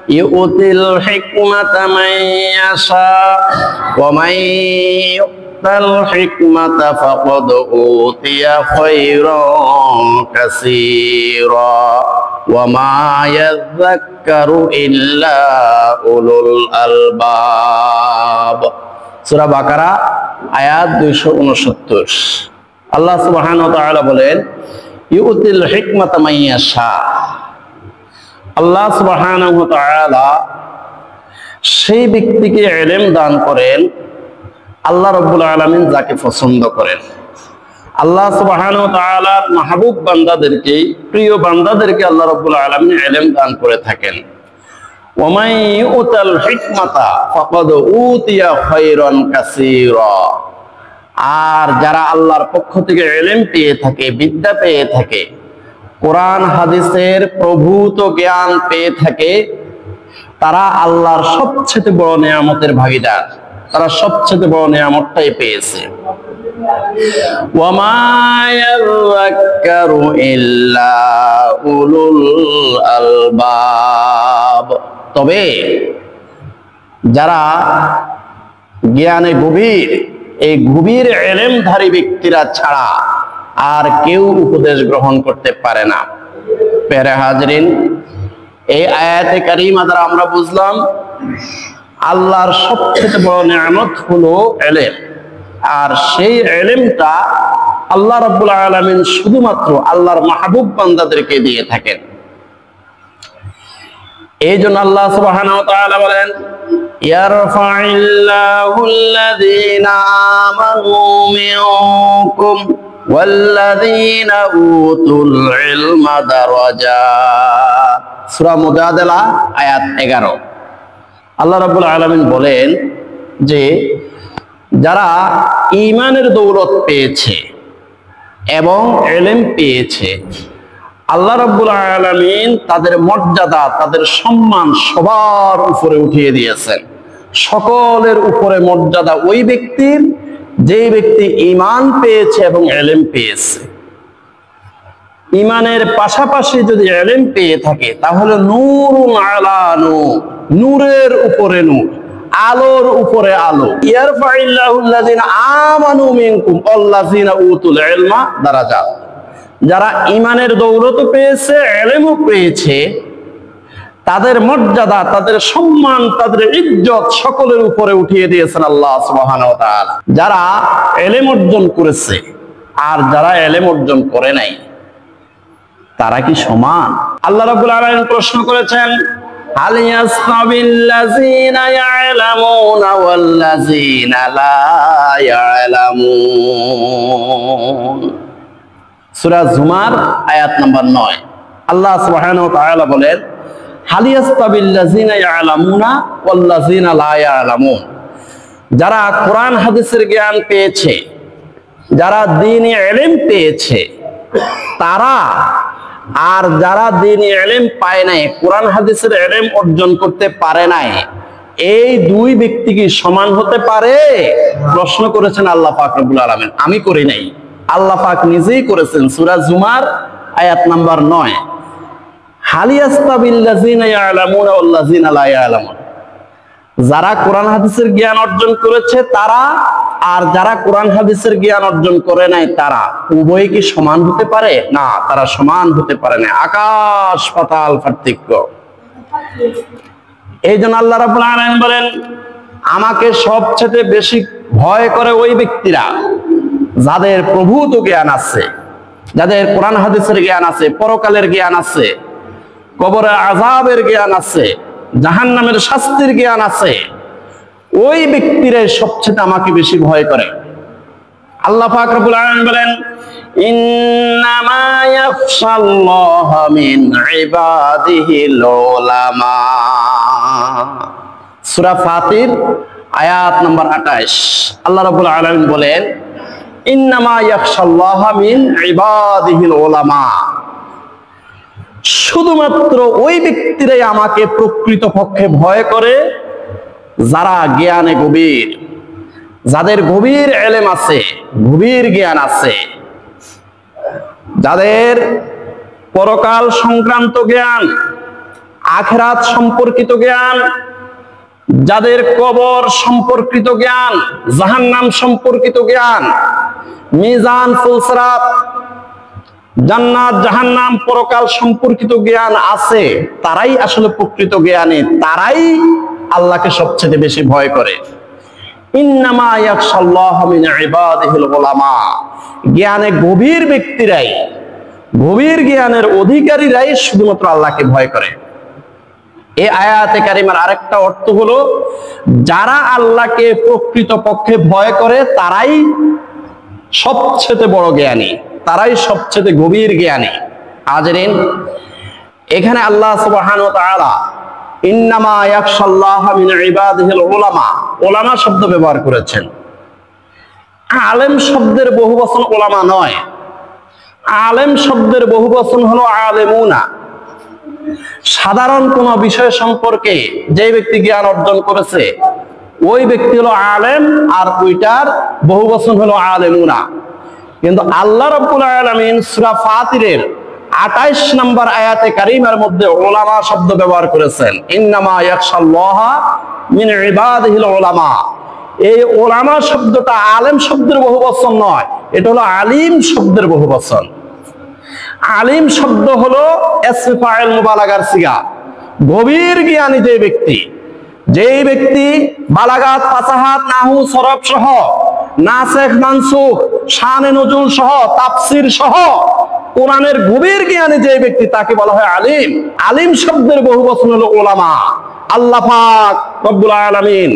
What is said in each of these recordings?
ইউতিল হিকমাতা মান ইয়াশা ওয়া মান ইউতাল হিকমাতা ফাকাদ উতিয়া খায়রান কাসীরা ওয়া মা ইয়াযাক্কারু ইল্লা উলুল আলবাব। সূরা বাকারা আয়াত 269। আল্লাহ সুবহানাহু ওয়া তাআলা বলেন ইউতিল হিকমাতা মান ইয়াশা। আল্লাহ সুবহানাহু ওয়া তাআলা সেই ব্যক্তিকে ইলম দান করেন আল্লাহ রাব্বুল আলামিন যাকে পছন্দ করেন। আল্লাহ সুবহানাহু ওয়া তাআলার মাহবুব বান্দাদেরকে, প্রিয় বান্দাদেরকে আল্লাহ রাব্বুল আলামিন ইলম দান করে থাকেন। ওয়া মান ইউতাল হিকমাতা ফাকাদ উতিয়া খায়রান কাসীরা। আর যারা আল্লাহর পক্ষ থেকে ইলম পেয়ে থাকে, বিদ্যা পেয়ে থাকে, কোরআন হাদিসের প্রভূত জ্ঞান পেয়ে থাকে, তারা আল্লাহর সবচেয়ে বড় নিয়ামতের ভাগীদার। তারা সবচেয়ে বড় নিয়ামতটাই পেয়েছে। ওয়া মা ইয়াযাক্কারু ইল্লা উলুল আলবাব। তবে যারা জ্ঞানে গভীর, এই গভীর ইলমধারী ব্যক্তিরা ছাড়া আর কেউ উপদেশ গ্রহণ করতে পারে না। প্যারে হাজরিন, এই আয়াতে কারিমা দ্বারা আমরা বুঝলাম আল্লাহর সবচেয়ে বড় নিয়ামত হলো ইলম। আর সেই ইলমটা আল্লাহ রাব্বুল আলামিন শুধুমাত্র আল্লাহর মাহবুব বান্দাদেরকে দিয়ে থাকেন। এই জন্য আল্লাহ সুবহানাহু ওয়া তাআলা বলেন ইয়ারফা'িল্লাহুল্লাযীনা আমানু মিনকুম ওয়াল্লাযীনা উতুল ইলমা দারাজাত। সূরা মুজাদালা আয়াত 11। আল্লাহ রাব্বুল আলামিন বলেন যে যারা ঈমানের দৌলত পেয়েছে এবং ইলম পেয়েছে, আল্লাহ রাব্বুল আলামিন তাদের মর্যাদা, তাদের সম্মান সবার উপরে উঠিয়ে দিয়েছেন। সকলের উপরে মর্যাদা ওই ব্যক্তির যেই ব্যক্তি ঈমান পেয়েছে এবং ইলম পেয়েছে। ঈমানের পাশাপাশি যদি ইলম পেয়ে থাকে তাহলে নূরুন আলা নূর, নূরের উপরে নূর, আলোর উপরে আলো। ইয়ারফা'িল্লাহুল্লাযীনা আমানু মিনকুম ওয়াল্লাযীনা উতুল ইলমা দারাজাত। যারা ঈমানের দৌলত পেয়েছে, ইলমও পেয়েছে, তাদের মর্যাদা, তাদের সম্মান, তাদের ইজ্জত সকলের উপরে উঠিয়ে দিয়েছেন আল্লাহ সুবহানাহু ওয়া তাআলা। যারা ইলম অর্জন করেছে আর যারা ইলম অর্জন করে নাই, তারা কি সমান? আল্লাহ রাব্বুল আলামিন প্রশ্ন করেছেন হাল ইয়াসতাবিল্লাযীনা ইয়ালামুনা ওয়াল্লাযীনা লা ইয়ালামুন। সূরা জুমার আয়াত নাম্বার 9। আল্লাহ সুবহানাহু ওয়া তাআলা বলেন হাল ইয়াসতাবিল্লাযীনা ইয়ালামুনা ওয়াল্লাযীনা লা ইয়ালামুন। যারা কোরআন হাদিসের জ্ঞান পেয়েছে, যারা দ্বীনি ইলম পেয়েছে, তারা আর যারা দ্বীনি ইলম পায় নাই, কোরআন হাদিসের ইলম অর্জন করতে পারে নাই, এই দুই ব্যক্তি কি সমান হতে পারে? প্রশ্ন করেছেন আল্লাহ পাক রব্বুল আলামিন। আমি করি নাই, আল্লাহ পাক নিজেই করেছেন। সূরা জুমার আয়াত নাম্বার 9। হাল ইয়াসতাবিল্লাযীনা ইয়ালামুনা ওয়াল্লাযীনা লা ইয়ালামুন। যারা কোরআন হাদিসের জ্ঞান অর্জন করেছে তারা, আর যারা কোরআন হাদিসের জ্ঞান অর্জন করে নাই তারা, উভয় কি সমান হতে পারে? না, তারা সমান হতে পারে না। আকাশ পাতাল পার্থক্য। এই জন্য আল্লাহ রাব্বুল আলামিন বলেন আমাকে সবচেয়ে বেশি ভয় করে ওই ব্যক্তিরা যাদের প্রভূত জ্ঞান আছে, যাদের কোরআন হাদিসের জ্ঞান আছে, পরকালের জ্ঞান আছে, কবরে আযাবের জ্ঞান আছে, জাহান্নামের শাস্তির জ্ঞান আছে। ওই ব্যক্তিরাই সবচেয়ে আমাকে বেশি ভয় করে। আল্লাহ পাক রব্বুল আলামিন বলেন ইন্নামা ইয়াখশাল্লাহা মিন ইবাদিহিল উলামা। সূরা ফাতির আয়াত নাম্বার 28। আল্লাহ রাব্বুল আলামিন বলেন ইন্নামা ইয়াখশাল্লাহা মিন ইবাদিহিল উলামা। শুধুমাত্র ওই ব্যক্তিরাই আমাকে প্রকৃতপক্ষে ভয় করে যারা জ্ঞানে গভীর, যাদের গভীর ইলম আছে, গভীর জ্ঞান আছে, যাদের পরকাল সংক্রান্ত জ্ঞান, আখিরাত সম্পর্কিত জ্ঞান, যাদের কবর সম্পর্কিত জ্ঞান, জাহান্নাম সম্পর্কিত জ্ঞান, মিজান ফুলসিরাত, জান্নাত জাহান্নাম পরকাল সম্পর্কিত জ্ঞান আছে, তারাই আসলে প্রকৃত জ্ঞানী, তারাই আল্লাহকে সবচেয়ে বেশি ভয় করে। ইন্নামা ইয়াখশাল্লাহ মিন ইবাদিহিল উলামা, জ্ঞানে গভীর ব্যক্তিরাই, গভীর জ্ঞানের অধিকারীরাই শুধুমাত্র আল্লাহকে ভয় করে। এই আয়াতে কারিমার আরেকটা অর্থ হলো, যারা আল্লাহকে প্রকৃত পক্ষে ভয় করে তারাই সবচেয়ে বড় জ্ঞানী, তারাই সবচেয়ে গভীর জ্ঞানী। হাজরিন, এখানে আল্লাহ সুবহানাহু ওয়া তাআলা ইন্নামা ইয়াখশাল্লাহ মিন ইবাদিহিল উলামা, উলামা শব্দ ব্যবহার করেছেন। আলেম শব্দের বহুবচন উলামা নয়, আলেম শব্দের বহুবচন হলো আলেমুনা। সাধারণ কোন বিষয় সম্পর্কে যে ব্যক্তি জ্ঞান অর্জন করেছে ওই ব্যক্তি হলো আলেম, আর ওইটার বহুবচন হলো আলেমুনা। কিন্তু আল্লাহ রাব্বুল আলামিন সূরা ফাতিরের 28 নম্বর আয়াতে কারিমার মধ্যে উলামা শব্দ ব্যবহার করেছেন। ইন্নামা ইয়াখশাল্লাহ মিন ইবাদিহিল উলামা। এই উলামা শব্দটা আলেম শব্দের বহুবচন নয়, এটা হলো আলিম শব্দের বহুবচন। আলিম শব্দ হলো ইসমে ফাইল মুবালাগার সিগা। গভীর জ্ঞানী যে ব্যক্তি, যেই ব্যক্তি বালাগাত, ফাসাহাত, নাহু, সরফ সহ, নাসিখ মানসুখ, শানে নজুল সহ, তাফসীর সহ কোরআনের গভীর জ্ঞানী যে ব্যক্তি, তাকে বলা হয় আলিম। আলিম শব্দের বহুবচন হলো উলামা। আল্লাহ পাক রব্বুল আলামিন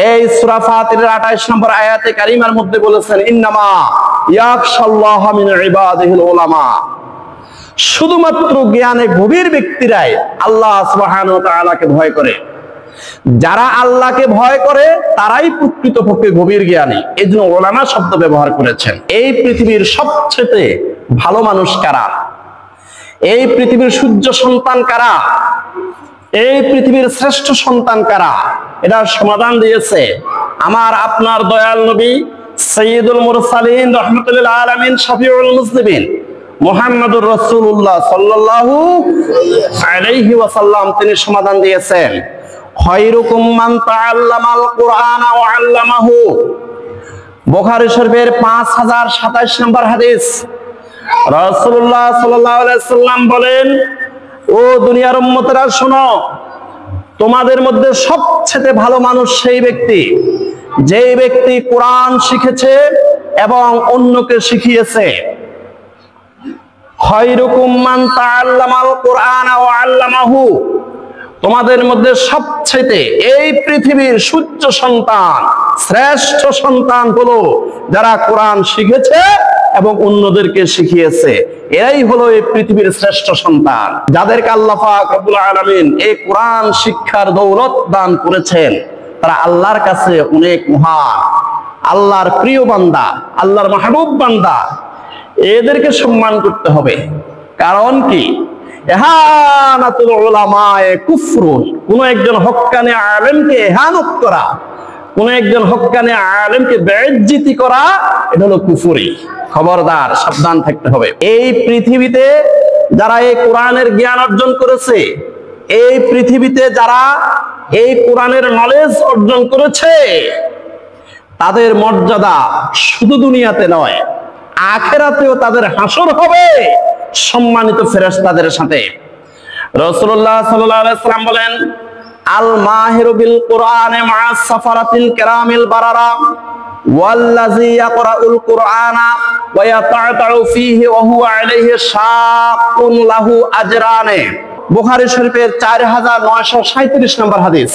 এই সূরা ফাতিরের 28 নম্বর আয়াতে কারিমার মধ্যে বলেছেন, ইন্নামা ইয়াখশাল্লাহ মিন ইবাদিহিল উলামা। শুধুমাত্র জ্ঞানে গভীর ব্যক্তিরাই আল্লাহ সুবহানাহু ওয়া তাআলাকে ভয় করে। যারা আল্লাহকে ভয় করে তারাই প্রকৃতপক্ষে গভীর জ্ঞানী। এজন্য উলামা শব্দ ব্যবহার করেছেন। এই পৃথিবীর সবচেয়ে ভালো মানুষ কারা? এই পৃথিবীর সূর্য সন্তান কারা? এই পৃথিবীর শ্রেষ্ঠ সন্তান কারা? এটার সমাধান দিয়েছে আমার আপনার দয়াল নবী সাইয়্যিদুল মুরসালিন রাহমাতুল লিল আলামিন শফিউল মুজনিবিন মুহাম্মদুর রাসূলুল্লাহ সাল্লাল্লাহু আলাইহি ওয়াসাল্লাম। তিনি সমাধান দিয়েছেন, খায়রুকুম মান তাআল্লামাল কুরআনা ওয়া আল্লামাহু। বুখারী শরীফের 5027 নম্বর হাদিস। রাসূলুল্লাহ সাল্লাল্লাহু আলাইহি ওয়াসাল্লাম বলেন, ও দুনিয়ার উম্মতেরা শোনো, তোমাদের মধ্যে সবচেয়ে ভালো মানুষ সেই ব্যক্তি যেই ব্যক্তি কোরআন শিখেছে এবং অন্যকে শিখিয়েছে। খায়রুকুম মান তাআল্লামাল কুরআনা ওয়া আল্লামাহু। তোমাদের মধ্যে সবচেয়ে এই পৃথিবীর সূর্য সন্তান, শ্রেষ্ঠ সন্তান হলো যারা কোরআন শিখেছে এবং অন্যদেরকে শিখিয়েছে। এরাই হলো এই পৃথিবীর শ্রেষ্ঠ সন্তান, যাদেরকে আল্লাহ পাক রব্বুল আলামিন এই কোরআন শিক্ষার দৌলত দান করেছেন। তারা আল্লাহর কাছে অনেক মহান, আল্লাহর প্রিয় বান্দা, আল্লাহর মাহবুব বান্দা। এদেরকে সম্মান করতে হবে। কারণ কি? ইহানাতুল উলামায়ে কুফরুন। কোন একজন হক্কানি আলেমকে ইহানত করা, কোন একজন হক্কানি আলেমকে বেইজ্জতি করা, এটা হলো কুফরি। খবরদার, সাবধান থাকতে হবে। এই পৃথিবীতে যারা এই কোরআনের জ্ঞান অর্জন করেছে, এই পৃথিবীতে যারা এই কোরআনের নলেজ অর্জন করেছে, তাদের মর্যাদা শুধু দুনিয়াতে নয়, আখিরাতেও তাদের হাসর হবে সম্মানিত ফেরেশতাদের সাথে। রাসূলুল্লাহ সাল্লাল্লাহু আলাইহি ওয়াসাল্লাম বলেন, আল মাহিরু বিল কুরআনে মা'আস সাফারাতিল কিরামিল বারারা ওয়াল্লাযী ইয়াকরাউল কুরআনা ওয়া ইয়াতা'তাউ ফীহি ওয়া হুয়া আলাইহি শাক্কুন লাহু আজরানে। বুখারী শরীফের 4937 নম্বর হাদিস।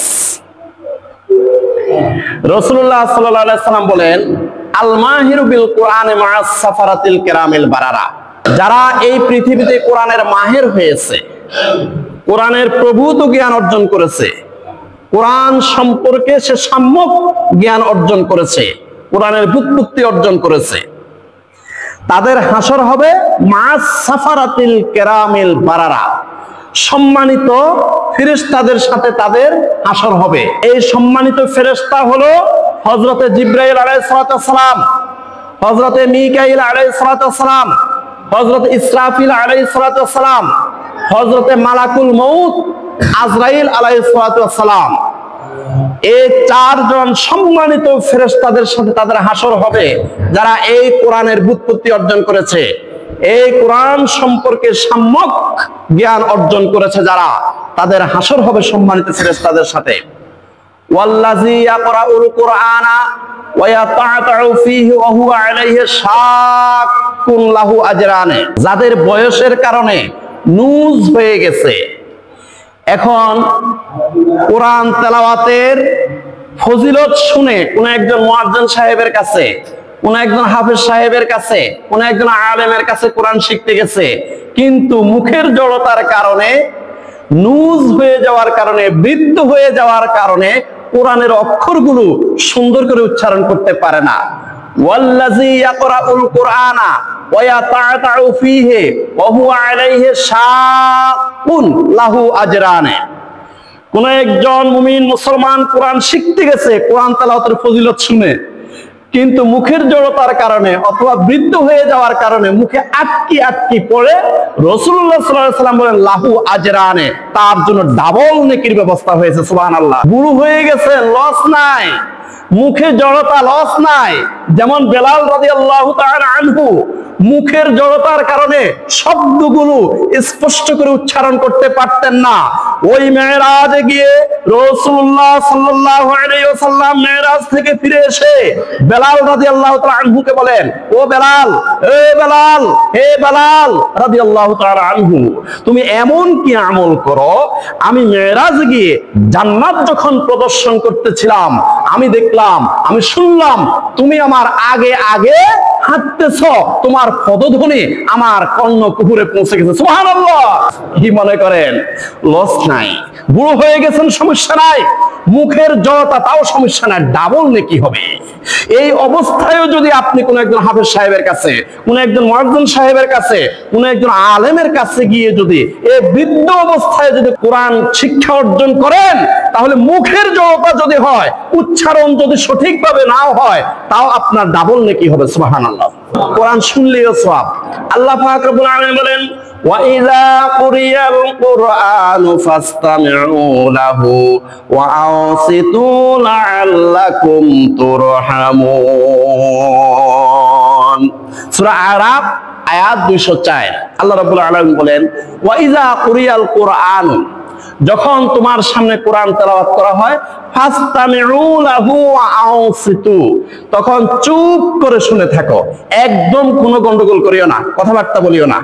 রাসূলুল্লাহ সাল্লাল্লাহু আলাইহি ওয়াসাল্লাম বলেন, আল মাহিরু বিল কুরআনে মা'আস সাফারাতিল কিরামিল বারারা। যারা এই পৃথিবীতে কোরআনের মাহের হয়েছে, কোরআনের প্রভূত জ্ঞান অর্জন করেছে, কোরআন সম্পর্কে সে সম্যক জ্ঞান অর্জন করেছে, কোরআনের ব্যুৎপত্তি অর্জন করেছে, তাদের হাসর হবে মা'আস সাফারাতিল কিরামিল বারারা। সম্মানিত ফেরেশতাদের সাথে তাদের হাসর হবে। এই সম্মানিত ফেরেশতা হলো হযরতে জিবরাইল আলাইহিস সালাতু ওয়াস সালাম, হযরতে মিকাইল আলাইহিস সালাতু ওয়াস সালাম, হযরত ইসরাফিল আলাইহিস সালাতু ওয়াস সালাম, হযরতে মালাকুল মউত আজরাইল আলাইহিস সালাতু ওয়াস সালাম, এই চারজন সম্মানিত ফেরেশতাদের সাথে তাদের হাসর হবে যারা এই কোরআনের ব্যুৎপত্তি অর্জন করেছে, এই কোরআন সম্পর্কে সম্যক জ্ঞান অর্জন করেছে যারা, তাদের হাসর হবে সম্মানিত ফেরেশতাদের সাথে। ওয়াল্লাযী ইয়াকরাউল কুরআনা ওয়া ইয়াতাআতাউ ফীহি ওয়া হুয়া আলাইহি শাক্কুন লাহু আজরান, যাদের বয়সের কারণে নুজ হয়ে গেছে, এখন কোরআন তেলাওয়াতের ফজিলত শুনে কোন একজন মুয়াজ্জিন সাহেবের কাছে, কোন একজন হাফেজ সাহেবের কাছে, কোন একজন আলেমের কাছে কোরআন শিখতে গেছে, কিন্তু মুখের জড়তার কারণে, নুজ হয়ে যাওয়ার কারণে, বৃদ্ধ হয়ে যাওয়ার কারণে কোরআনের অক্ষরগুলো সুন্দর করে উচ্চারণ করতে পারে না। ওয়াল্লাযী ইয়াকরাউল কুরআনা ওয়া ইয়াতাআতাউ ফীহি ওয়া হুয়া আলাইহি শাক্কুন লাহু আজরান, কোন একজন মুমিন মুসলমান কোরআন শিখতে গেছে কোরআন তেলাওয়াতের ফজিলত শুনে, কিন্তু মুখের জড়তার কারণে অথবা বৃদ্ধ হয়ে যাওয়ার কারণে মুখে আটকি আটকি পড়ে, রাসূলুল্লাহ সাল্লাল্লাহু আলাইহি ওয়াসাল্লাম বলেন লাহু আজরানে, তার জন্য ডাবল নেকির ব্যবস্থা হয়েছে। সুবহানাল্লাহ। বুড়ো হয়ে গেছে, লস নাই, মুখে জড়তা, লস নাই। যেমন বেলাল রাদিয়াল্লাহু তাআলা আনহু মুখের জড়তার কারণে শব্দগুলো স্পষ্ট করে উচ্চারণ করতে পারতেন না। ওই মেরাজে গিয়ে রাসূলুল্লাহ সাল্লাল্লাহু আলাইহি ওয়াসাল্লাম মেরাজ থেকে ফিরে এসে বেলাল রাদিয়াল্লাহু তাআলা আনহুকে বলেন, ও বেলাল, এ বেলাল, হে বেলাল রাদিয়াল্লাহু তাআলা আনহু, তুমি এমন কি আমল করো, আমি মেরাজে গিয়ে জান্নাত যখন প্রদর্শন করতেছিলাম, আমি দেখলাম, আমি শুনলাম তুমি আমার আগে আগে হাঁটতেছ, তোমার পদধ্বনি আমার কর্ণকুহরে পৌঁছে গেছে। সুবহানাল্লাহ। কি মনে করেন? লস নাই। বুড়ো হয়ে গেছেন, সমস্যা নাই, মুখের জড়তা তাও সমস্যা নাই, ডাবল নেকি হবে। এই অবস্থায়ও যদি আপনি কোন একজন হাফেজ সাহেবের কাছে, কোন একজন মুয়াজ্জিন সাহেবের কাছে, কোন একজন আলেমের কাছে গিয়ে যদি এই বৃদ্ধ অবস্থায় যদি কোরআন শিক্ষা অর্জন করেন, তাহলে মুখের জড়তা যদি হয়, উচ্চারণ যদি সঠিকভাবে নাও হয়, তাও আপনার ডাবল নেকি হবে। সুবহানাল্লাহ। কোরআন শুনলেও সওয়াব। আল্লাহ পাক রব্বুল আলামিন বলেন, وَإِذَا قُرِئَ الْقُرْآنُ فَاسْتَمِعُوا لَهُ وَأَنصِتُوا لَعَلَّكُمْ تُرْحَمُونَ। সূরা আরাফ আয়াত 204। আল্লাহ রাব্বুল আলামিন বলেন, وَإِذَا قُرِئَ الْقُرْآنُ, যখন তোমার সামনে কোরআন তেলাওয়াত করা হয়, ফাসতামিউ লাহু ওয়া আনসিতু, তখন চুপ করে শুনে থাকো, একদম কোনো গন্ডগোল করিও না, কথাবার্তা বলিও না,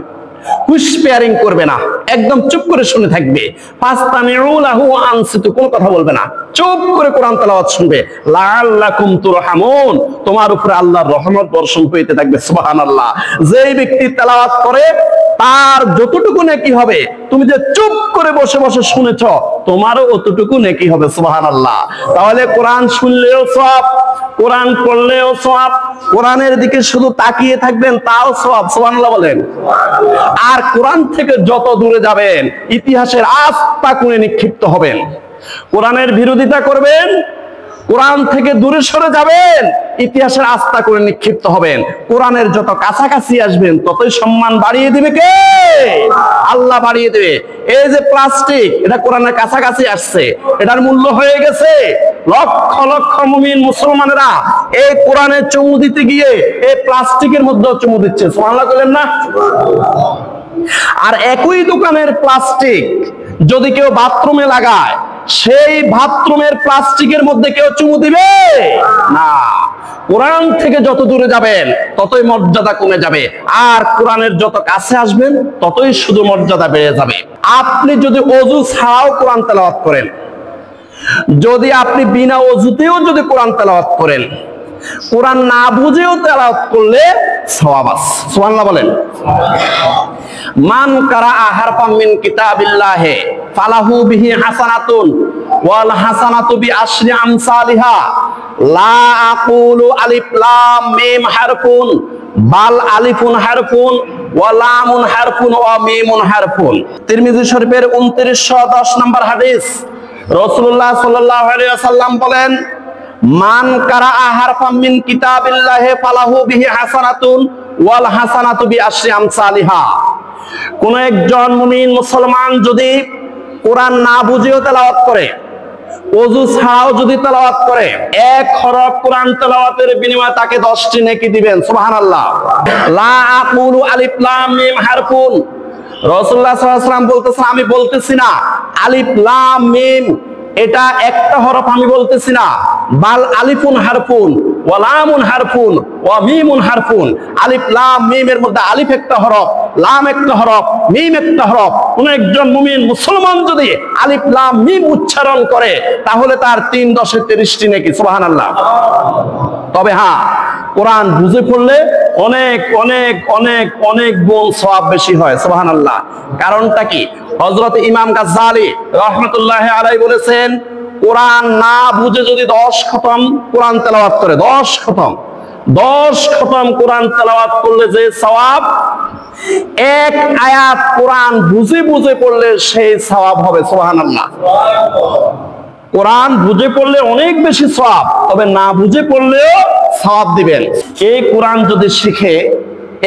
হুইসপিয়ারিং করবে না, একদম চুপ করে শুনে থাকবে। ফাসতামিউ লাহু ওয়া আনসিতু, কোনো কথা বলবে না, চুপ করে কোরআন তেলাওয়াত শুনবে। লাআল্লাকুম তুরহামুন, তোমার উপরে আল্লাহর রহমত বর্ষণ হইতে থাকবে। সুবহানাল্লাহ। যেই ব্যক্তি তেলাওয়াত করে তার যতটুকু নেকি হবে, তুমি যে চুপ করে বসে বসে শুনেছ, তোমারও অতটুকু নেকি হবে। সুবহানাল্লাহ। তাহলে কোরআন শুনলেও সওয়াব, কোরআন পড়লেও সওয়াব, কোরআনের দিকে শুধু তাকিয়ে থাকবেন তাও সওয়াব। সুবহানাল্লাহ বলেন। আর কোরআন থেকে যত দূরে যাবেন, ইতিহাসের আস্থা কোণে নিক্ষিপ্ত হবেন। কোরআনের বিরোধিতা করবেন, কোরআন থেকে দূরে সরে যাবেন, ইতিহাসের আস্থা করে নিক্ষিপ্ত হবেন। কোরআনের যত কাছাকাছি আসবেন, ততই সম্মান বাড়িয়ে দিবে কে? আল্লাহ বাড়িয়ে দেবে। এই যে প্লাস্টিক, এটা কোরআনের কাছাকাছি আসছে, এটার মূল্য হয়ে গেছে। লক্ষ লক্ষ মুমিন মুসলমানেরা এই কোরআনে চুমু দিতে গিয়ে এই প্লাস্টিকের মধ্যে চুমু দিচ্ছে। সুবহানাল্লাহ বলেন না? আর একই দোকানের প্লাস্টিক যদি কেউ বাথরুমে লাগায়, সেই বাথরুমের প্লাস্টিকের মধ্যে কেউ চুমু দিবে না। কোরআন থেকে যত দূরে যাবেন, ততই মর্যাদা কমে যাবে, আর কোরআনের যত কাছে আসবেন, ততই শুধু মর্যাদা বেড়ে যাবে। আপনি যদি ওযু ছাড়াও কোরআন তেলাওয়াত করেন, যদি আপনি বিনা ওযুতেও যদি কোরআন তেলাওয়াত করেন, কোরআন না বুঝেও তেলাওয়াত করলে সওয়াব আছে। সুবহানাল্লাহ বলেন। মান কারাআ হারফাম মিন কিতাবিল্লাহি ফালাহু বিহি হাসানাতুন ওয়াল হাসানাতু বিআশরি আমসালিহা লা আকুলু আলিফ লাম মিম হারফুন বাল আলিফুন হারফুন ওয়া লামুন হারফুন ওয়া মিমুন হারফুন। তিরমিজি শরীফের 2910 নম্বর হাদিস, রাসূলুল্লাহ সাল্লাল্লাহু আলাইহি ওয়াসাল্লাম বলেন, মান কারাআ হারফাম মিন কিতাবিল্লাহি ফালাহু বিহি হাসানাতুন ওয়াল হাসানাতু বিআশরি আমসালিহা। কোন একজন মুমিন মুসলমান যদি কোরআন না বুঝেও তেলাওয়াত করে, ওযু ছাড়াও যদি তেলাওয়াত করে, এক হরফ কোরআন তেলাওয়াতের বিনিময়ে তাকে 10টি নেকি দিবেন। সুবহানাল্লাহ। লা আকুলু আলিফ লাম মিম হারফুন, রাসূলুল্লাহ সাল্লাল্লাহু আলাইহি ওয়াসাল্লাম বলতেছেন আমি বলতেছি না আলিফ লাম মিম এটা একটা হরফ, আমি বলতেছি না, বাল আলিফুন হারফুন ওয়া লামুন হারফুন ওয়া মিমুন হারফুন। আলিফ লাম মিম এর মধ্যে আলিফ একটা হরফ, লাম একটা হরফ, মিম একটা হরফ। কোন একজন মুমিন মুসলমান যদি আলিফ লাম মিম উচ্চারণ করে তাহলে তার 3 10 30টি নেকি। সুবহানাল্লাহ। তবে হ্যাঁ, কোরআন বুঝে পড়লে অনেক অনেক অনেক অনেক গুণ সওয়াব বেশি হয়। সুবহানাল্লাহ। কারণটা কি? হযরত ইমাম গাজ্জালী রাহমাতুল্লাহি আলাইহি বলেছেন, কোরআন না বুঝে যদি 10 খতম কোরআন তেলাওয়াত করে, 10 খতম কোরআন তেলাওয়াত করলে যে সওয়াব, এক আয়াত কোরআন বুঝে বুঝে পড়লে সেই সওয়াব হবে। সুবহানাল্লাহ। কোরআন বুঝে পড়লে অনেক বেশি সওয়াব, তবে না বুঝে পড়লেও সওয়াব দিবেন। এই কোরআন যদি শিখে,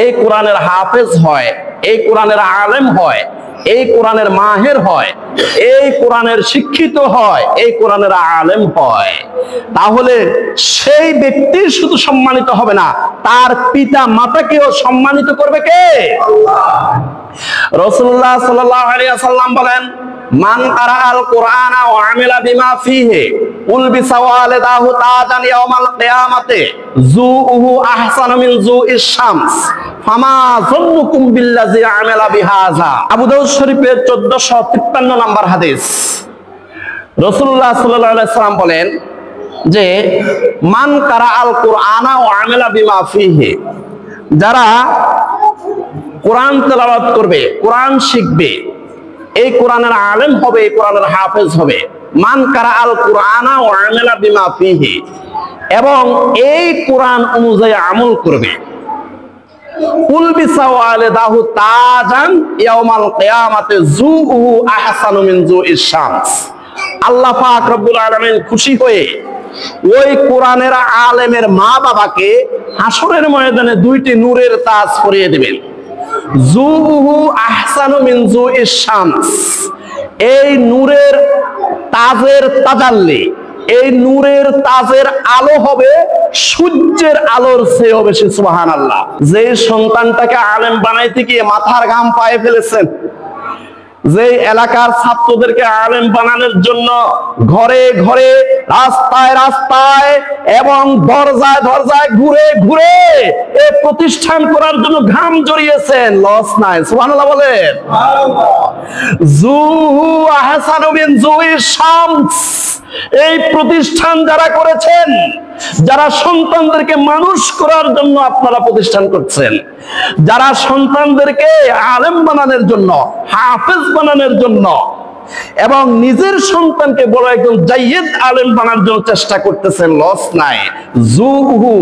এই কোরআনের হাফেজ হয়, এই কোরআনের আলেম হয়, এই কোরআনের মাহের হয়, এই কোরআনের শিক্ষিত হয়, এই কোরআনের আলেম হয়, তাহলে সেই ব্যক্তি শুধু সম্মানিত হবে না, তার পিতা মাতাকেও সম্মানিত করবে কে? রাসূলুল্লাহ সাল্লাল্লাহু আলাইহি ওয়াসাল্লাম বলেন, মান কারাআল কুরআনা ওয়া আমিলা বিমা ফিহি উলবিসা ওয়ালিদাহু তাজান ইয়াউমাল কিয়ামাতি যুউহু আহসানু মিন যুইশ শামস ফামা যুন্নুকুম বিল্লাযী আমিলা বিহাযা। আবু দাউদ শরীফের 1453 নম্বর হাদিস। রাসূলুল্লাহ সাল্লাল্লাহু আলাইহি ওয়াসাল্লাম বলেন যে মান কারাআল কুরআনা ওয়া আমিলা বিমা ফিহি, যারা কোরআন তেলাওয়াত করবে, কোরআন শিখবে, এই কোরআনের আলেম হবে, এই কোরআনের হাফেজ হবে। মান কারাআল কুরআনা ওয়া আমিলা বিমা ফিহি, এবং এই কোরআন অনুযায়ী আমল করবে। উলবিসা ওয়ালিদাহু তাজান ইয়াউমাল কিয়ামাতি যুউহু আহসানু মিন যুইশ শামস। আল্লাহ পাক রব্বুল আলামিন খুশি হয়ে ওই কোরআনের আলেমের মা বাবাকে হাসরের ময়দানে 2টি নূরের তাজ পরিয়ে দিবেন। যুউহু আহসানু মিন যুইশ শামস, এই নূরের তাজের তাজাল্লি, এই নূরের তাজের আলো হবে সূর্যের আলোর চেয়েও বেশি। সুবহানাল্লাহ। যে সন্তানটাকে আলেম বানাইতে গিয়ে মাথার ঘাম পায়ে ফেলেছেন, যে এলাকার ছাত্রদেরকে আলেম বানানোর জন্য ঘরে ঘরে, রাস্তায় রাস্তায় এবং দরজায় দরজায় ঘুরে ঘুরে এই প্রতিষ্ঠান করার জন্য ঘাম জড়িয়েছেন, লস নাই। সুবহানাল্লাহ বলেন। যুহু আহসানু মিন যুইশ শামস, এই প্রতিষ্ঠান যারা করেছেন, যারা সন্তানদেরকে মানুষ করার জন্য আপনারা প্রতিষ্ঠান করছেন, যারা সন্তানদেরকে আলেম বানানোর জন্য, হাফেজ বানানোর জন্য এবং নিজের সন্তানকে বড় একজন জাইয়্যিদ আলেম বানানোর জন্য চেষ্টা করতেছেন, লস নাই। যুহু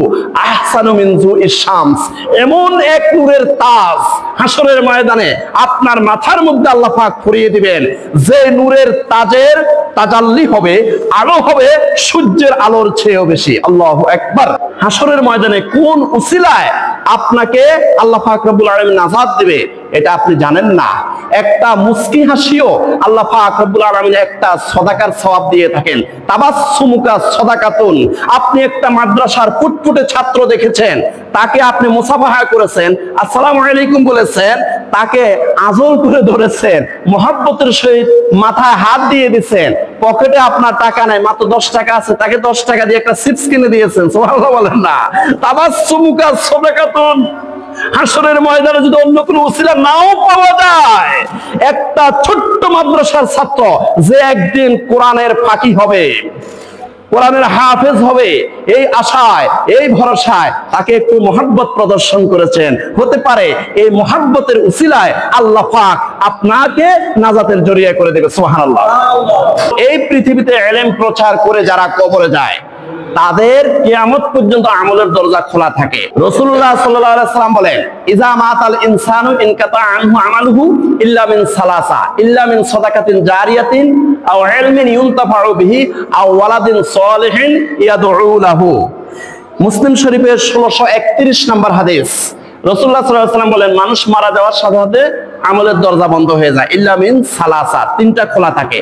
আহসানু মিন যুইশ শামস, এমন এক নূরের তাজ হাসরের ময়দানে আপনার মাথার মধ্যে আল্লাহ পাক পরিয়ে দিবেন, যে নূরের তাজের তাজাল্লি হবে, আলো হবে সূর্যের আলোর চেয়েও বেশি। আল্লাহু আকবার। হাসরের ময়দানে কোন উসিলায় আপনাকে আল্লাহ পাক রব্বুল আলামিন নাজাত দিবে এটা আপনি জানেন না। একটা মুস্কি হাসিও আল্লাহ পাক রব্বুল আলামিন একটা সদাকার সওয়াব দিয়ে থাকেন। তাবাসসুমুকা সদাকাতুন। আপনি একটা মাদ্রাসার ফুটফুটে ছাত্র দেখেছেন, তাকে আপনি মুসাফাহা করেছেন, আসসালামু আলাইকুম বলেছেন, তাকে আজল করে ধরেছেন, মহব্বতের সহিত মাথায় হাত দিয়ে দিয়েছেন, পকেটে আপনার টাকা নাই, মাত্র 10 টাকা আছে, তাকে 10 টাকা দিয়ে একটা চিপস কিনে দিয়েছেন। সুবহানাল্লাহ বলেন না। তাবাসসুমুকা সদাকাতুন। হাসরের ময়দানে যদি অন্য কোনো উসিলা নাও পাওয়া যায়, একটা ছোট্ট মাদ্রাসার ছাত্র যে একদিন কোরআনের ফাঁকি হবে, কোরআনের হাফেজ হবে, এই আশায়, এই ভরসায় তাকে একটু মহব্বত প্রদর্শন করেছেন, হতে পারে এই মহব্বতের উসিলায় আল্লাহ পাক আপনাকে নাজাতের জরিয়া করে দেবে। সুবহানাল্লাহ। এই পৃথিবীতে ইলম প্রচার করে যারা কবরে যায়, তাদের কিয়ামত পর্যন্ত আমলের দরজা খোলা থাকে। রাসূলুল্লাহ সাল্লাল্লাহু আলাইহি ওয়াসাল্লাম বলেন, ইজা মাতাল ইনসানু ইনকাতা আনহু আমালুহু ইল্লা মিন সালাসা, ইল্লা মিন সাদাকাতিন জারিয়াতিন আও ইলমিন ইউনতাফাউ বিহি আও ওয়ালাদিন সালিহিন ইয়াদউ লাহু। মুসলিম শরীফের 1631 নম্বর হাদিস। রাসূলুল্লাহ সাল্লাল্লাহু আলাইহি ওয়াসাল্লাম বলেন, মানুষ মারা যাওয়ার সাথে সাথে আমলের দরজা বন্ধ হয়ে যায়। ইল্লা মিন সালাসা, তিনটা খোলা থাকে।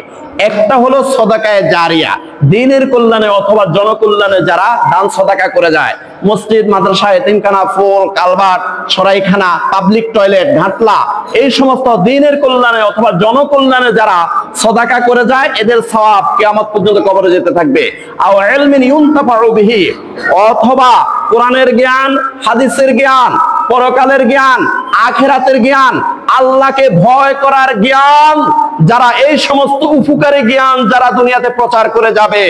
একটা হলো সদাকায়ে জারিয়া, দ্বীনের কল্যাণে অথবা জনকল্যাণে যারা দান সদাকা করে যায়, মসজিদ, মাদ্রাসা, এতিমখানা, ফুল, কালভার্ট, সরাইখানা, পাবলিক টয়লেট, ঘাটলা, এই সমস্ত দ্বীনের কল্যাণে অথবা জনকল্যাণে যারা সদাকা করে যায়, এদের সওয়াব কিয়ামত পর্যন্ত কবরে যেতে থাকবে। আও ইলমিন ইউনতাফাউ বিহি, অথবা কোরআনের জ্ঞান, হাদিসের জ্ঞান, পরকালের জ্ঞান, আখিরাতের জ্ঞান, আল্লাহকে ভয় করার জ্ঞান, যারা এই সমস্ত উপকারী জ্ঞান যারা দুনিয়াতে প্রচার করে যাবে,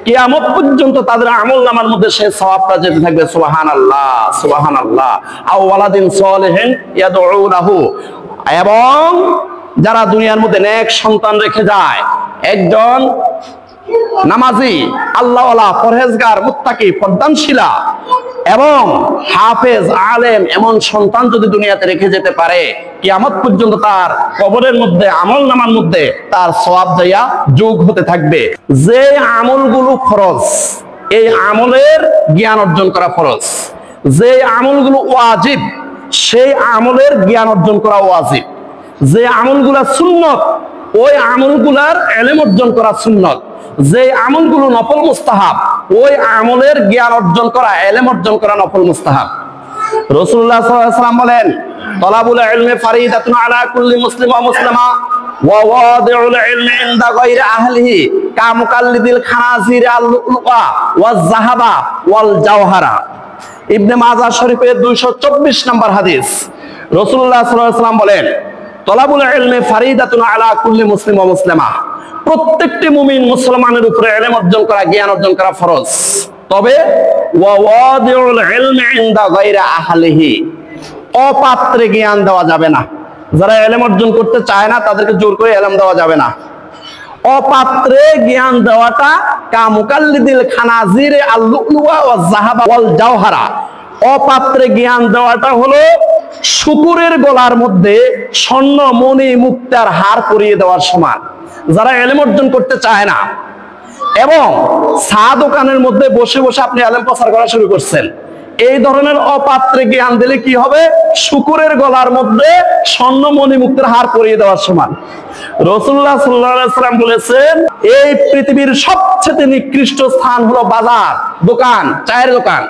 কিয়ামত পর্যন্ত তাদের আমলনামার মধ্যে সেই সওয়াবটা যেতে থাকবে। সুবহানাল্লাহ, সুবহানাল্লাহ। আও ওয়ালাদিন সালিহিন ইয়াদউ লাহু, এবং যারা দুনিয়ার মধ্যে নেক সন্তান রেখে যায়, একজন নামাজি, আল্লাহওয়ালা, পরহেজগার, মুত্তাকি, পর্দানশীলা এবং হাফেজ, আলেম এমন সন্তান যদি দুনিয়াতে রেখে যেতে পারে, কিয়ামত পর্যন্ত তার কবরের মধ্যে, আমলনামার মধ্যে তার সওয়াব দেয়া যোগ হতে থাকবে। যে আমলগুলো ফরজ, এই আমলের জ্ঞান অর্জন করা ফরজ। যে আমলগুলো ওয়াজিব, সেই আমলের জ্ঞান অর্জন করা ওয়াজিব। যে আমলগুলা সুন্নত, ওই আমলগুলার ইলম অর্জন করা সুন্নত। যে আমলগুলো নফল মুস্তাহাব, ওই আমলের জ্ঞান অর্জন করা, ইলম অর্জন করা নফল মুস্তাহাব। রাসূলুল্লাহ সাল্লাল্লাহু আলাইহি ওয়াসাল্লাম বলেন, তালাবুল ইলমি ফারিদাতুন আলা কুল্লি মুসলিম ওয়া মুসলিমা ওয়া ওয়াদিউল ইলমি ইনদা গায়রি আহলিহি কা মুকাল্লিদিল খানাজির আল লুলুআ ওয়াজ যাহাবা ওয়াল জাওহারা। ইবনে মাজাহ শরীফের 224 নম্বর হাদিস। রাসূলুল্লাহ সাল্লাল্লাহু আলাইহি ওয়াসাল্লাম বলেন, তালাবুল ইলমি ফারিদাতুন আলা কুল্লি মুসলিম ওয়া মুসলিমা, প্রত্যেকটি মুমিন মুসলমানের উপরে ইলম অর্জন করা, জ্ঞান অর্জন করা ফরজ। তবে ওয়া ওয়াদিউল ইলমি ইনদা গায়রি আহলিহি, অপাত্রে জ্ঞান দেওয়া যাবে না। যারা ইলম অর্জন করতে চায় না তাদেরকে জোর করে ইলম দেওয়া যাবে না। অপাত্রে জ্ঞান দেওয়াটা কা মুকাল্লিদিল খানাজির আল লুলুআ ওয়াজ যাহাবা ওয়াল জাওহারা, অপাত্রে জ্ঞান দেওয়াটা হলো শুকুরের গলার মধ্যে স্বর্ণ, মণি, মুক্তার হার পরিয়ে দেওয়ার সমান। যারা ইলম অর্জন করতে চায় না এবং চা দোকানের মধ্যে বসে বসে আপনি ইলম প্রচার করা শুরু করছেন, এই ধরনের অপাত্রে জ্ঞান দিলে কি হবে? শুকুরের গলার মধ্যে স্বর্ণ, মণি, মুক্তার হার পরিয়ে দেওয়ার সমান। রাসূলুল্লাহ সাল্লাল্লাহু আলাইহি ওয়াসাল্লাম বলেছেন, এই পৃথিবীর সবচেয়ে নিকৃষ্ট স্থান হলো বাজার, দোকান, চায়ের দোকান।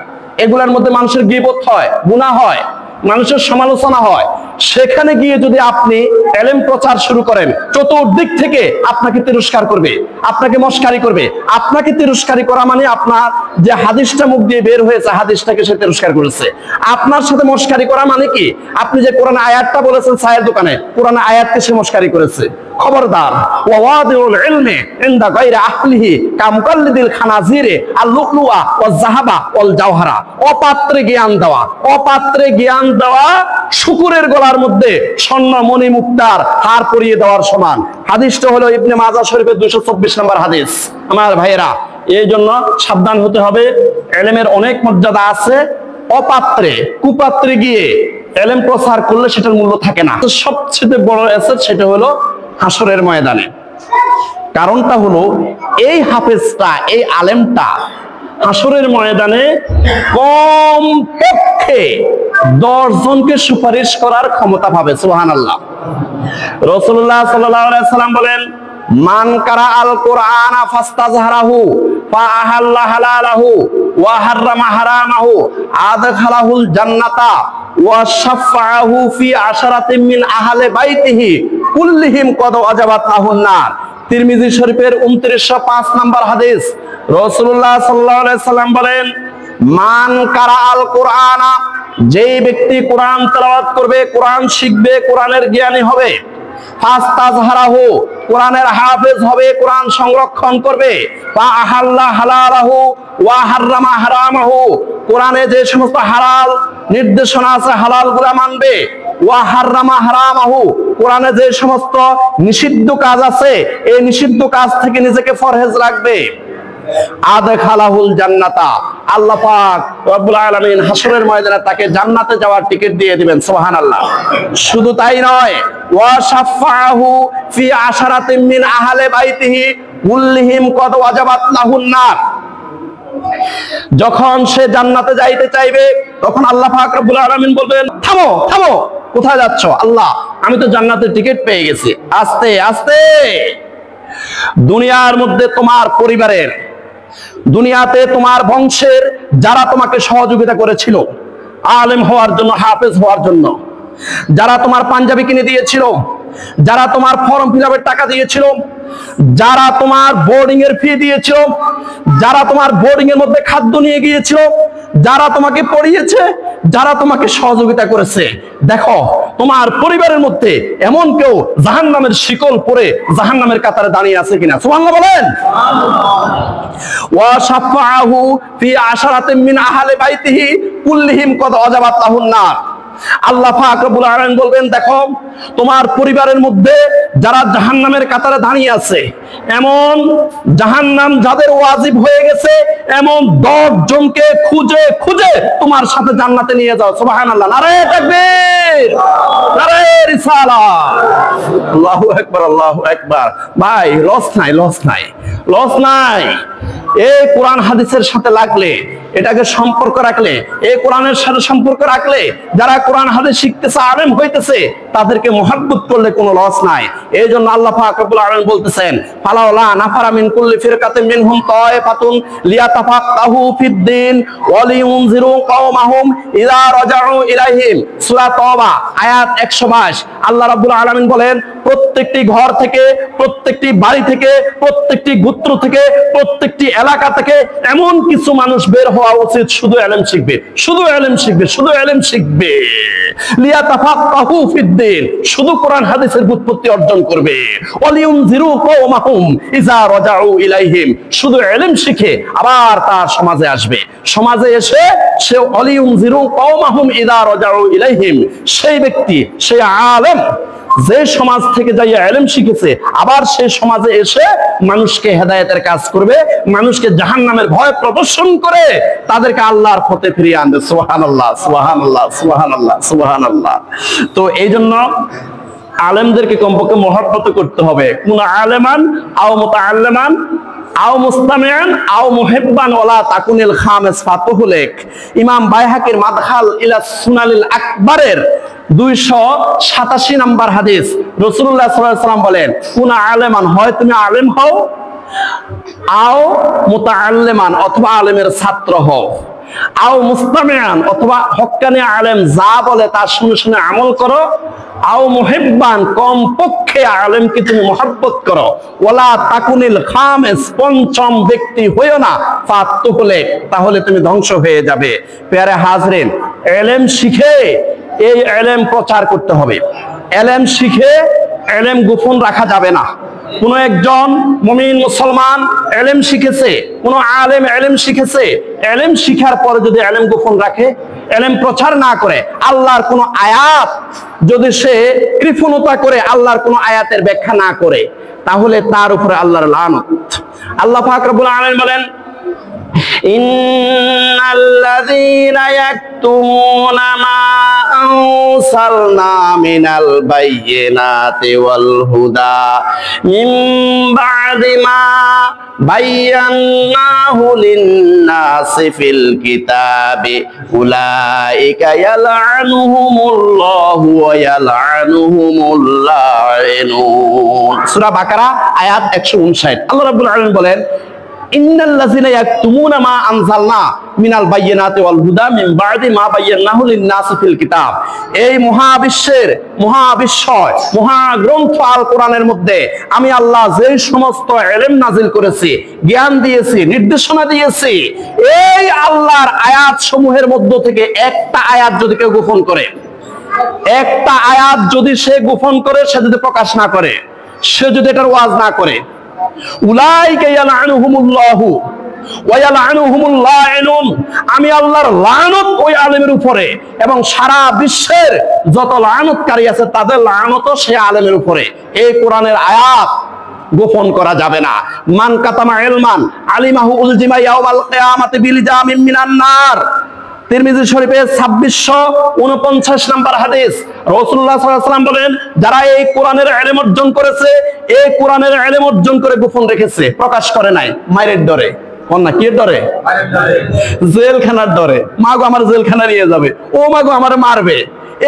এগুলোর মধ্যে মানুষের গীবত হয়, গুনাহ হয়, মানুষের সমালোচনা হয়। সেখানে গিয়ে যদি আপনি ইলম প্রচার শুরু করেন, চতুর্দিক থেকে আপনাকে তিরস্কার করবে, আপনাকে মস্কারি করবে। আপনাকে তিরস্কারি করা মানে আপনার যে হাদিসটা মুখ দিয়ে বের হয়েছে, হাদিসটাকে সে তিরস্কার করেছে। আপনার সাথে মস্কারি করা মানে কি? আপনি যে কোরআন আয়াতটা বলেছেন চায়ের দোকানে, কোরআন আয়াতকে সে মস্কারি করেছে। খবরদার, ওয়াদিউল ইলমি ইনদা গায়রি আহলিহি কা মুকাল্লিদিল খানাজিরে আল লুলুআ ওয়াজ যাহাবা ওয়াল জাওহারা, অপাত্রে জ্ঞান দেওয়া, অপাত্রে জ্ঞান দেওয়া শুকুরের গলার মধ্যে স্বর্ণ, মণি, মুক্তার হার পরিয়ে দেওয়ার সমান। হাদিসটা হলো ইবনে মাজাহ শরীফের 224 নম্বর হাদিস। আমার ভাইয়েরা, এই জন্য সাবধান হতে হবে। ইলমের অনেক মর্যাদা আছে। অপাত্রে, কুপাত্রে গিয়ে ইলম প্রচার করলে সেটার মূল্য থাকে না। সবচেয়ে বড় অ্যাসেট সেটা হলো হাসরের ময়দানে। কারণটা হলো এই হাফেজটা, এই আলেমটা হাসরের ময়দানে কম পক্ষে 10 জনকে সুপারিশ করার ক্ষমতা পাবে। সুবহানাল্লাহ। রাসূলুল্লাহ সাল্লাল্লাহু আলাইহি ওয়াসাল্লাম বলেন, মান কারা আল কুরআনা ফাস্তাজহারাহু ফা আহাল্লা হালালাহু ওয়া হাররামা হারামাহু আদখালাহুল জান্নাতা ওয়া শাফাআহু ফি আশরাতিন মিন আহলি বাইতিহি কুল্লিহিম কদ ওয়াজাবাত লাহুন নার। তিরমিজি শরীফের 2905 নম্বর হাদিস। রাসূলুল্লাহ সাল্লাল্লাহু আলাইহি সাল্লাম বলেন, মান কারা আল কুরআনা, যেই ব্যক্তি কোরআন তেলাওয়াত করবে, কোরআন শিখবে, কোরআনের জ্ঞানী হবে, ফাস্তাজহারাহু, কোরআনের হাফেজ হবে, কোরআন সংরক্ষণ করবে, ফা আহাল্লা হালালাহু ওয়া হাররামা হারামাহু, কোরআনে যে সমস্ত হালাল নির্দেশনা আছে হালালগুলো মানবে, ওয়া হাররামা হারামাহু, কোরআনে যে সমস্ত নিষিদ্ধ কাজ আছে এই নিষিদ্ধ কাজ থেকে নিজেকে পরহেজ রাখবে, আদখালাহুল জান্নাতা, আল্লাহ পাক রব্বুল আলামিন হাসরের ময়দানে তাকে জান্নাতে যাওয়ার টিকিট দিয়ে দিবেন। সুবহানাল্লাহ। শুধু তাই নয়, ওয়া শাফাআহু ফি আশরাতিন মিন আহলি বাইতিহি কুল্লিহিম কদ ওয়াজাবাত লাহুন নার। যখন সে জান্নাতে যাইতে চাইবে তখন আল্লাহ পাক রব্বুল আলামিন বলবেন, থামো থামো, কোথায় যাচ্ছ? আল্লাহ, আমি তো জান্নাতের টিকিট পেয়ে গেছি। আস্তে আস্তে দুনিয়ার মধ্যে তোমার পরিবারের, দুনিয়াতে তোমার বংশের যারা তোমাকে সহযোগিতা করেছিল আলেম হওয়ার জন্য, হাফেজ হওয়ার জন্য, যারা তোমার পাঞ্জাবি কিনে দিয়েছিল, যারা তোমার ফর্ম ফিল আপের টাকা দিয়েছিল, যারা তোমার বোর্ডিং এর ফি দিয়েছিল, যারা তোমার বোর্ডিং এর মধ্যে খাদ্য নিয়ে গিয়েছিল, যারা তোমাকে পড়িয়েছে, যারা তোমাকে সহযোগিতা করেছে, দেখো তোমার পরিবারের মধ্যে এমন কেউ জাহান্নামের শিকল পরে জাহান্নামের কাতারে দাঁড়িয়ে আছে কিনা? সুবহানাল্লাহ বলেন। ওয়া শাফাআহু ফি আশারাতিন মিন আহলি বাইতিহি কুল্লিহিম কদ আজাবাত লাহুন নার। আল্লাহ পাক রব্বুল আলামিন বলবেন, দেখো তোমার পরিবারের মধ্যে যারা জাহান্নামের কাতারে দাঁড়িয়ে আছে, এমন জাহান্নাম যাদের ওয়াজিব হয়ে গেছে, এমন 10 জনকে খুঁজে খুঁজে তোমার সাথে জান্নাতে নিয়ে যাও। সুবহানাল্লাহ, নারে তাকবীর, নারে রিসালাত, আল্লাহু আকবার, আল্লাহু আকবার। ভাই লস নাই, লস নাই, লস নাই। এই কোরআন হাদিসের সাথে লাগলে, এটাকে সম্পর্ক রাখলে, এই কোরআনের সাথে সম্পর্ক রাখলে, যারা কোরআন হাদিস শিখতেছে, আলেম হইতেছে, তাদেরকে মুহাব্বত করলে কোনো লস নাই। এই জন্য আল্লাহ পাক রব্বুল আলামিন বলতেছেন, ফালাউলা নাফারা মিন কুল্লি ফিরকাতিন মিনহুম তায়ফাতুন লিয়াতাফাক্কাহু ফিদ্দিন ওয়া লিয়ুনজিরু কওমাহুম ইযা রাজাউ ইলাইহিম। সূরা তাওবা আয়াত 122। আল্লাহ রাব্বুল আলামিন বলেন, প্রত্যেকটি ঘর থেকে, প্রত্যেকটি বাড়ি থেকে, প্রত্যেকটি গোত্র থেকে, প্রত্যেকটি এলাকা থেকে এমন কিছু মানুষ বের হওয়া উচিত, শুধু ইলম শিখবে, শুধু ইলম শিখবে, শুধু ইলম শিখবে। লিয়াতাফাক্কাহু ফিদ্দিন, শুধু কোরআন হাদিসের ব্যুৎপত্তি অর্জন করবে। ওয়ালিউনজিরু কওমাহুম ইযা রাজাউ ইলাইহিম, শুধু ইলম শিখে আবার তার সমাজে আসবে। সমাজে এসে সে ওয়ালিউনজিরু কওমাহুম ইযা রাজাউ ইলাইহিম, সেই ব্যক্তি, সেই আলেম যে সমাজ থেকে যাইয়া ইলম শিখেছে, আবার সেই সমাজে এসে মানুষকে হেদায়েতের কাজ করবে, মানুষকে জাহান্নামের ভয় প্রদর্শন করে তাদেরকে আল্লাহর পথে ফিরিয়ে আনবে। সুবহানাল্লাহ, সুবহানাল্লাহ, সুবহানাল্লাহ, সুবহানাল্লাহ। তো এই জন্য আলেমদেরকে কমপক্ষে মহব্বত করতে হবে। কোন আলেমান আও মুতাআল্লিমান আও মুস্তামিআন আও মুহিব্বান ওয়ালা তাকুনিল খামিস ফাতুহুলেক। ইমাম বাইহাকির মাদখাল ইলা সুনানিল আকবারের 287 নম্বর হাদিস, রাসূলুল্লাহ সাল্লাল্লাহু আলাইহি ওয়াসাল্লাম বলেন, কোন আলেমান, হয় তুমি আলেম হও, আও মুতাআল্লিমান অথবা আলেমের ছাত্র হও, আও মুস্তামিআন অথবা হক্কানি আলেম যা বলে তা শুনে শুনে আমল করো, আও মুহিব্বান কমপক্ষে আলেমকে তুমি মহব্বত করো, ওয়ালা তাকুনিল খামিস পঞ্চম ব্যক্তি হইও না, ফাতুহুলেক তাহলে তুমি ধ্বংস হয়ে যাবে। প্যারে হাজরিন, ইলম শিখে এই ইলম প্রচার করতে হবে। ইলম শিখে ইলম গোপন রাখা যাবে না। কোন একজন মুমিন মুসলমান ইলম শিখেছে, কোন আলেম ইলম শিখেছে, ইলম শিখার পরে যদি ইলম গোপন রাখে, ইলম প্রচার না করে, আল্লাহর কোন আয়াত যদি সে কৃপণতা করে, আল্লাহর কোন আয়াতের ব্যাখ্যা না করে, তাহলে তার উপরে আল্লাহর লানত। আল্লাহ পাক রব্বুল আলামিন বলেন, ইন্নাল্লাযীনা ইয়াকতুমুনা মা আনসালনা মিনাল বায়্যিনাতি ওয়াল হুদা মিন বা'দি মা বায়্যানাহু লিন-নাসি ফিল কিতাবি উলাইকা ইয়ালআনুহুমুল্লাহু ওয়া ইয়ালআনুহুমুল লাঈনুন। সূরা বাকারা আয়াত 159। আল্লাহ রাব্বুল আলামিন বলেন, ইন্নাল্লাযীনা ইয়াকতুমুনা মা আনজালনা মিনাল বায়্যিনাতি ওয়াল হুদা মিন বা'দি মা বায়্যানাহু লিন-নাসি ফিল কিতাব। এই মহাবিশ্বের মহাবিশ্বয় মহাগ্রন্থ আল কোরআনের মধ্যে আমি আল্লাহ যে সমস্ত ইলম নাজিল করেছি, জ্ঞান দিয়েছি, নির্দেশনা দিয়েছি, এই আল্লাহর আয়াত সমূহের মধ্য থেকে একটা আয়াত যদি কেউ গোপন করে, একটা আয়াত যদি সে গোপন করে, সে যদি প্রকাশ না করে, সে যদি এটার ওয়াজ না করে, উলাইকা ইয়ালআনুহুমুল্লাহু ওয়া ইয়ালআনুহুমুল লাঈনুন, আমি আল্লাহর লানত ওই আলেমের উপরে এবং সারা বিশ্বের যত লানতকারী আছে তাদের লানতও সেই আলেমের উপরে। এই কোরআনের আয়াত গোপন করা যাবে না। মান কাতামা ইলমান আলিমাহু উলজিমা ইয়াউমাল কিয়ামাতি বিল জামিন মিনান নার। তিরমিজি শরীফে 2649 নম্বর হাদিস, রাসূলুল্লাহ সাল্লাল্লাহু আলাইহি ওয়াসাল্লাম বলেন, যারা এই কোরআনের ইলম অর্জন করেছে, এই কোরআনের ইলম অর্জন করে গোপন রেখেছে, প্রকাশ করে নাই, মায়ের ডরে, কন্যা কি ডরে? জেলখানার ডরে। মাগো আমার জেলখানা নিয়ে যাবে, ও মাগো আমার মারবে,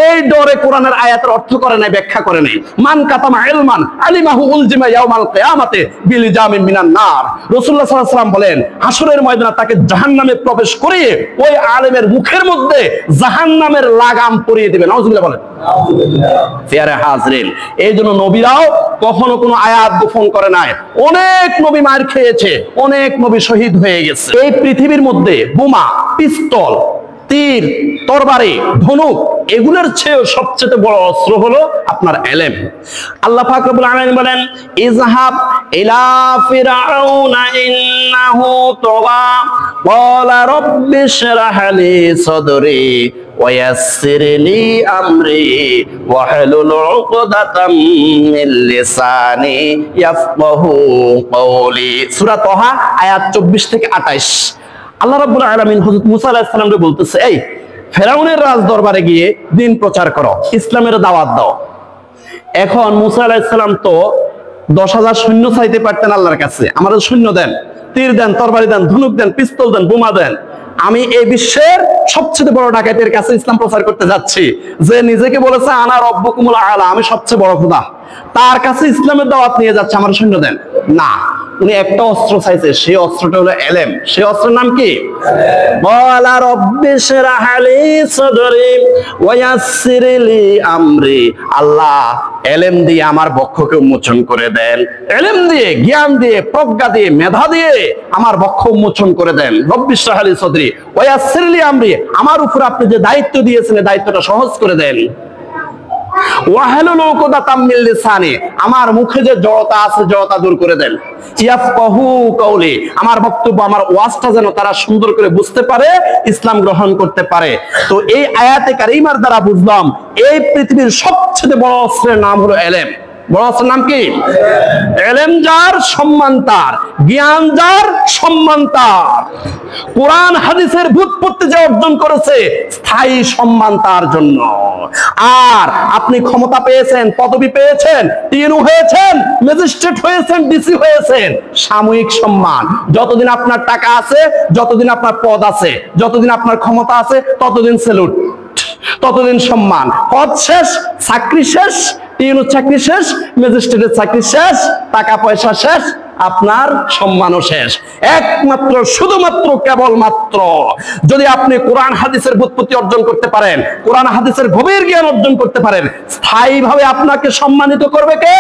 এই ডরে কোরআনের আয়াতের অর্থ করে নাই, ব্যাখ্যা করে নাই। মান কাতামা ইলমান আলিমাহু উলজিমা ইয়াউমাল কিয়ামাতে বিলিজামিন মিনান নার। রাসূলুল্লাহ সাল্লাল্লাহু আলাইহি ওয়াসাল্লাম বলেন, হাসরের ময়দানে তাকে জাহান্নামে প্রবেশ করিয়ে ওই আলেমের মুখের মধ্যে জাহান্নামের লাগাম পরিয়ে দিবেন। নাউজুবিল্লাহ বলেন। ফিয়ারে হাজরিন, এই জন্য নবীরাও কখনো কোনো আয়াত গোপন করে নাই। অনেক নবী মার খেয়েছে, অনেক নবী শহীদ হয়ে গেছে। এই পৃথিবীর মধ্যে বোমা, পিস্তল, তীর, তরবারি, ধনুক এগুলোর চেয়েও সবচেয়ে বড় অস্ত্র হলো আপনার ইলম। আল্লাহ পাক রব্বুল আলামিন বলেন, ইযহাব ইলা ফিরআউনা ইন্নাহু তাগা ক্বালা রাব্বি ইশরাহ লি সাদরি ওয়া ইয়াসসির লি আমরি ওয়াহলুল উকদাতাম মিন লিসানি ইয়াফকাহু কওলি। সূরা তাহা আয়াত 24 থেকে 28। আল্লাহ রাব্বুল আলামিন হযরত মুসা আলাইহিস সালামকে বলতেছে, এই ফেরাউনের রাজ দরবারে গিয়ে দিন প্রচার করো, ইসলামের দাওয়াত দাও। এখন মুসা আলাইহিস সালাম তো 10,000 সৈন্য চাইতে পারতেন আল্লাহর কাছে, আমাদের সৈন্য দেন, তীর দেন, তরবারি দেন, ধনুক দেন, পিস্তল দেন, বোমা দেন। আমি এই বিশ্বের সবচেয়ে বড় ডাকাতের কাছে ইসলাম প্রচার করতে যাচ্ছি, যে নিজেকে বলেছে আনা রব্বুকুমুল আলা, আমি সবচেয়ে বড় খোদা, তার কাছে ইসলামের দাওয়াত নিয়ে যাচ্ছে, আমার সৈন্য দেন। না, উনি একটা অস্ত্র চাইছে, সেই অস্ত্রটা হলো ইলম। সেই অস্ত্রের নাম কি? ক্বালা রাব্বি ইশরাহ লি সাদরি ওয়া ইয়াসসির লি আমরি। আল্লাহ ইলম দিয়ে আমার বক্ষকে উন্মোচন করে দেন, ইলম দিয়ে, জ্ঞান দিয়ে, প্রজ্ঞা দিয়ে, মেধা দিয়ে আমার বক্ষ উন্মোচন করে দেন। রব্বি ইশরাহ লি সাদরি ওয়া ইয়াসসির লি আমরি, আমার উপর আপনি যে দায়িত্ব দিয়েছেন এই দায়িত্বটা সহজ করে দেন। ওয়াহলুল উকদাতাম মিন লিসানি, আমার মুখে যে জড়তা আছে জড়তা দূর করে দেন। ইয়াফকাহু কওলি, আমার বক্তব্য, আমার ওয়াজটা যেন তারা সুন্দর করে বুঝতে পারে, ইসলাম গ্রহণ করতে পারে। তো এই আয়াতে কারিমার দ্বারা বুঝলাম এই পৃথিবীর সবচেয়ে বড় অস্ত্রের নাম হলো ইলম। বড় অস্ত্রের নাম কি? ইলম যার সম্মান তার, জ্ঞান যার সম্মান তার। কোরআন হাদিসের ব্যুৎপত্তি যে অর্জন করেছে স্থায়ী সম্মান তার জন্য। আর আপনি ক্ষমতা পেয়েছেন, পদবি পেয়েছেন, টিএনও হয়েছেন, ম্যাজিস্ট্রেট হয়েছেন, ডিসি হয়েছেন, সাময়িক সম্মান। যতদিন আপনার টাকা আছে, যতদিন আপনার পদ আছে, যতদিন আপনার ক্ষমতা আছে, ততদিন স্যালুট, ততদিন সম্মান। পদ শেষ, চাকরি শেষ, টিএনও চাকরি শেষ, ম্যাজিস্ট্রেটের চাকরি শেষ, টাকা পয়সা শেষ, আপনার সম্মানও শেষ। একমাত্র, শুধুমাত্র, কেবলমাত্র যদি আপনি কোরআন হাদিসের ব্যুৎপত্তি অর্জন করতে পারেন, কোরআন হাদিসের গভীর জ্ঞান অর্জন করতে পারেন, স্থায়ীভাবে আপনাকে সম্মানিত করবে কে?